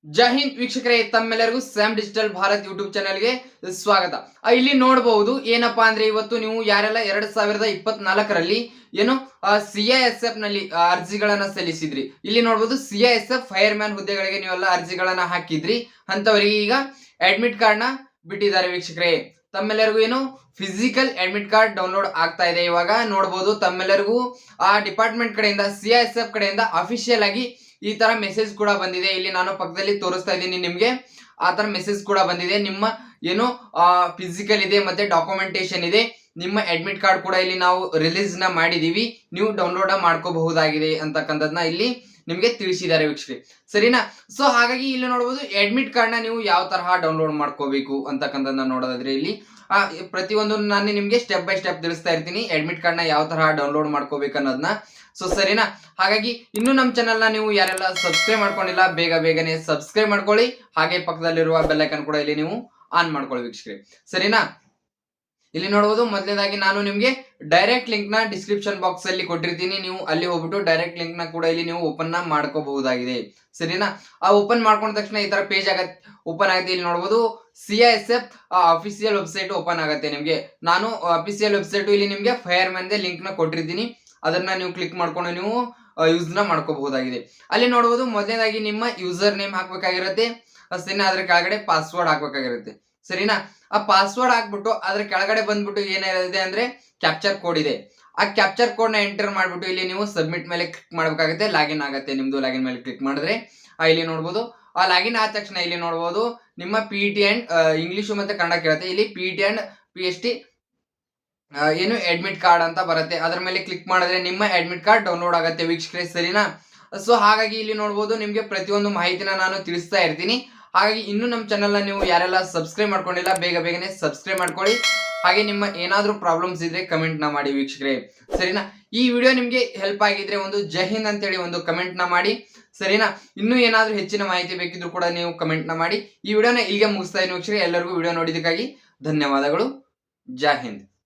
ಜೈ ಹಿಂದ್ ವೀಕ್ಷಕರೇ, ತಮ್ಮೆಲ್ಲರಿಗೂ Sam digital Bharat YouTube ಚಾನೆಲ್ಗೆ ಸ್ವಾಗತ. ಇಲ್ಲಿ ನೋಡಬಹುದು ಏನಪ್ಪಾ ಅಂದ್ರೆ ಇವತ್ತು ನೀವು ಯಾರೆಲ್ಲ 2024ರಲ್ಲಿ ಏನು CISF ನಲ್ಲಿ ಅರ್ಜಿಗಳನ್ನ ಸಲ್ಲಿಸಿದ್ರಿ, ಇಲ್ಲಿ ನೋಡಬಹುದು CISF ಫೈರ್ ಮ್ಯಾನ್ ಹುದ್ದೆಗಳಿಗೆ ನೀವೆಲ್ಲ ಅರ್ಜಿಗಳನ್ನ ಹಾಕಿದ್ರಿ. ಅಂತವರಿಗೆ ಈಗ ಅಡ್ಮಿಟ್ ಕಾರ್ಡ್ ನ ಬಿಟ್ಟಿದ್ದಾರೆ ವೀಕ್ಷಕರೇ. ತಮ್ಮೆಲ್ಲರಿಗೂ ಏನು ಫಿಸಿಕಲ್ ಅಡ್ಮಿಟ್ ಕಾರ್ಡ್ ಡೌನ್ಲೋಡ್ ಆಗ್ತಾ ಇದೆ. ಇವಾಗ ನೋಡಬಹುದು ತಮ್ಮೆಲ್ಲರಿಗೂ ಆ ಡಿಪಾರ್ಟ್ಮೆಂಟ್ ಕಡೆಯಿಂದ CISF ಕಡೆಯಿಂದ ಅಫಿಷಿಯಲ್ ಆಗಿ ಈ ತರ ಮೆಸೇಜ್ ಕೂಡ ಬಂದಿದೆ. ಇಲ್ಲಿ ನಾನು ಪಕ್ಕದಲ್ಲಿ ತೋರಿಸ್ತಾ ಇದ್ದೀನಿ ನಿಮ್ಗೆ, ಆ ತರ ಮೆಸೇಜ್ ಕೂಡ ಬಂದಿದೆ. ನಿಮ್ಮ ಏನು ಫಿಸಿಕಲ್ ಇದೆ ಮತ್ತೆ ಡಾಕ್ಯುಮೆಂಟೇಶನ್ ಇದೆ, ನಿಮ್ಮ ಅಡ್ಮಿಟ್ ಕಾರ್ಡ್ ಕೂಡ ಇಲ್ಲಿ ನಾವು ರಿಲೀಸ್ ನ ಮಾಡಿದೀವಿ, ನೀವು ಡೌನ್ಲೋಡ್ ಮಾಡ್ಕೋಬಹುದಾಗಿದೆ ಅಂತಕ್ಕಂಥದ್ನ ಇಲ್ಲಿ ನಿಮ್ಗೆ ತಿಳಿಸಿದ್ದಾರೆ ವೀಕ್ಷಕರೇ, ಸರಿನಾ? ಸೊ ಹಾಗಾಗಿ ಇಲ್ಲಿ ನೋಡಬಹುದು ಅಡ್ಮಿಟ್ ಕಾರ್ಡ್ ನ ನೀವು ಯಾವ ತರಹ ಡೌನ್ಲೋಡ್ ಮಾಡ್ಕೋಬೇಕು ಅಂತಕ್ಕಂಥದ್ದನ್ನ ನೋಡೋದಾದ್ರೆ ಇಲ್ಲಿ ಪ್ರತಿಯೊಂದು ನಾನು ನಿಮ್ಗೆ ಸ್ಟೆಪ್ ಬೈ ಸ್ಟೆಪ್ ತಿಳಿಸ್ತಾ ಇರ್ತೀನಿ, ಅಡ್ಮಿಟ್ ಕಾರ್ಡ್ ನ ಯಾವ ತರಹ ಡೌನ್ಲೋಡ್ ಮಾಡ್ಕೋಬೇಕು ಅನ್ನೋದನ್ನ. ಸೊ ಸರಿನಾ? ಹಾಗಾಗಿ ಇನ್ನು ನಮ್ಮ ಚಾನೆಲ್ ನ ನೀವು ಯಾರೆಲ್ಲ ಸಬ್ಸ್ಕ್ರೈಬ್ ಮಾಡ್ಕೊಂಡಿಲ್ಲ ಬೇಗನೆ ಸಬ್ಸ್ಕ್ರೈಬ್ ಮಾಡ್ಕೊಳ್ಳಿ. ಹಾಗೆ ಪಕ್ಕದಲ್ಲಿರುವ ಬೆಲ್ ಐಕನ್ ಕೂಡ ಇಲ್ಲಿ ನೀವು ಆನ್ ಮಾಡ್ಕೊಳ್ಳಿ ವೀಕ್ಷಕರೇ, ಸರಿನಾ? ಇಲ್ಲಿ ನೋಡಬಹುದು ಮೊದಲನೇದಾಗಿ ನಾನು ನಿಮ್ಗೆ ಡೈರೆಕ್ಟ್ ಲಿಂಕ್ ನ ಡಿಸ್ಕ್ರಿಪ್ಷನ್ ಬಾಕ್ಸ್ ಅಲ್ಲಿ ಕೊಟ್ಟಿರ್ತೀನಿ, ನೀವು ಅಲ್ಲಿ ಹೋಗ್ಬಿಟ್ಟು ಡೈರೆಕ್ಟ್ ಲಿಂಕ್ ನ ಕೂಡ ಇಲ್ಲಿ ನೀವು ಓಪನ್ ನ ಮಾಡ್ಕೋಬಹುದಾಗಿದೆ, ಸರಿನಾ? ಆ ಓಪನ್ ಮಾಡ್ಕೊಂಡ ತಕ್ಷಣ ಈ ತರ ಪೇಜ್ ಓಪನ್ ಆಗುತ್ತೆ. ಇಲ್ಲಿ ನೋಡಬಹುದು CISF ಅಫಿಸಿಯಲ್ ವೆಬ್ಸೈಟ್ ಓಪನ್ ಆಗುತ್ತೆ ನಿಮ್ಗೆ. ನಾನು ಅಫಿಸಿಯಲ್ ವೆಬ್ಸೈಟ್ ಇಲ್ಲಿ ನಿಮ್ಗೆ ಫೈರ್ ಮ್ಯಾನ್ ಲಿಂಕ್ ನ ಕೊಟ್ಟಿರ್ತೀನಿ, ಅದನ್ನ ನೀವು ಕ್ಲಿಕ್ ಮಾಡ್ಕೊಂಡು ನೀವು ಯೂಸ್ ನ ಮಾಡ್ಕೋಬಹುದಾಗಿದೆ. ಅಲ್ಲಿ ನೋಡಬಹುದು ಮೊದಲನೇದಾಗಿ ನಿಮ್ಮ ಯೂಸರ್ ನೇಮ್ ಹಾಕ್ಬೇಕಾಗಿರುತ್ತೆ, ಸರಿನಾ? ಅದ್ರ ಕೆಳಗಡೆ ಪಾಸ್ವರ್ಡ್ ಹಾಕ್ಬೇಕಾಗಿರುತ್ತೆ, ಸರಿನಾ? ಆ ಪಾಸ್ವರ್ಡ್ ಹಾಕ್ಬಿಟ್ಟು ಅದ್ರ ಕೆಳಗಡೆ ಬಂದ್ಬಿಟ್ಟು ಏನಿದೆ ಅಂದ್ರೆ ಕ್ಯಾಪ್ಚರ್ ಕೋಡ್ ಇದೆ. ಆ ಕ್ಯಾಪ್ಚರ್ ಕೋಡ್ ನ ಎಂಟರ್ ಮಾಡ್ಬಿಟ್ಟು ಇಲ್ಲಿ ನೀವು ಸಬ್ಮಿಟ್ ಮೇಲೆ ಕ್ಲಿಕ್ ಮಾಡ್ಬೇಕಾಗುತ್ತೆ. ಲಾಗಿನ್ ಆಗುತ್ತೆ ನಿಮ್ದು. ಲಾಗಿನ್ ಮೇಲೆ ಕ್ಲಿಕ್ ಮಾಡಿದ್ರೆ ಇಲ್ಲಿ ನೋಡಬಹುದು ಆ ಲಾಗಿನ್ ಆದ ತಕ್ಷಣ ಇಲ್ಲಿ ನೋಡಬಹುದು ನಿಮ್ಮ PET ಅಂಡ್ ಇಂಗ್ಲಿಷ್ ಮತ್ತೆ ಕನ್ನಡ ಕೇಳುತ್ತೆ. ಇಲ್ಲಿ PET ಅಂಡ್ PST ಏನು ಅಡ್ಮಿಟ್ ಕಾರ್ಡ್ ಅಂತ ಬರುತ್ತೆ. ಅದ್ರ ಮೇಲೆ ಕ್ಲಿಕ್ ಮಾಡಿದ್ರೆ ನಿಮ್ಮ ಅಡ್ಮಿಟ್ ಕಾರ್ಡ್ ಡೌನ್ಲೋಡ್ ಆಗುತ್ತೆ ವೀಕ್ಷಕರೇ, ಸರಿನಾ? ಸೊ ಹಾಗಾಗಿ ಇಲ್ಲಿ ನೋಡಬಹುದು ನಿಮ್ಗೆ ಪ್ರತಿಯೊಂದು ಮಾಹಿತಿನ ನಾನು ತಿಳಿಸ್ತಾ ಇರ್ತೀನಿ. ಹಾಗಾಗಿ ಇನ್ನು ನಮ್ಮ ಚಾನೆಲ್ ನ ನೀವು ಯಾರೆಲ್ಲ ಸಬ್ಸ್ಕ್ರೈಬ್ ಮಾಡ್ಕೊಂಡಿಲ್ಲ ಬೇಗನೆ ಸಬ್ಸ್ಕ್ರೈಬ್ ಮಾಡ್ಕೊಳ್ಳಿ. ಹಾಗೆ ನಿಮ್ಮ ಏನಾದ್ರೂ ಪ್ರಾಬ್ಲಮ್ಸ್ ಇದ್ರೆ ಕಮೆಂಟ್ ನ ಮಾಡಿ ವೀಕ್ಷಕರೇ, ಸರಿನಾ? ಈ ವಿಡಿಯೋ ನಿಮ್ಗೆ ಹೆಲ್ಪ್ ಆಗಿದ್ರೆ ಒಂದು ಜೈ ಹಿಂದ್ ಅಂತೇಳಿ ಒಂದು ಕಮೆಂಟ್ ನ ಮಾಡಿ, ಸರಿನಾ? ಇನ್ನೂ ಏನಾದ್ರೂ ಹೆಚ್ಚಿನ ಮಾಹಿತಿ ಬೇಕಿದ್ರು ಕೂಡ ನೀವು ಕಮೆಂಟ್ ನ ಮಾಡಿ. ಈ ವಿಡಿಯೋನ ಇಲ್ಲಿಗೆ ಮುಗಿಸ್ತಾ ಇದ್ದೀನಿ ವೀಕ್ಷಕರೇ. ಎಲ್ಲರಿಗೂ ವಿಡಿಯೋ ನೋಡಿದಕ್ಕಾಗಿ ಧನ್ಯವಾದಗಳು. ಜೈ ಹಿಂದ್.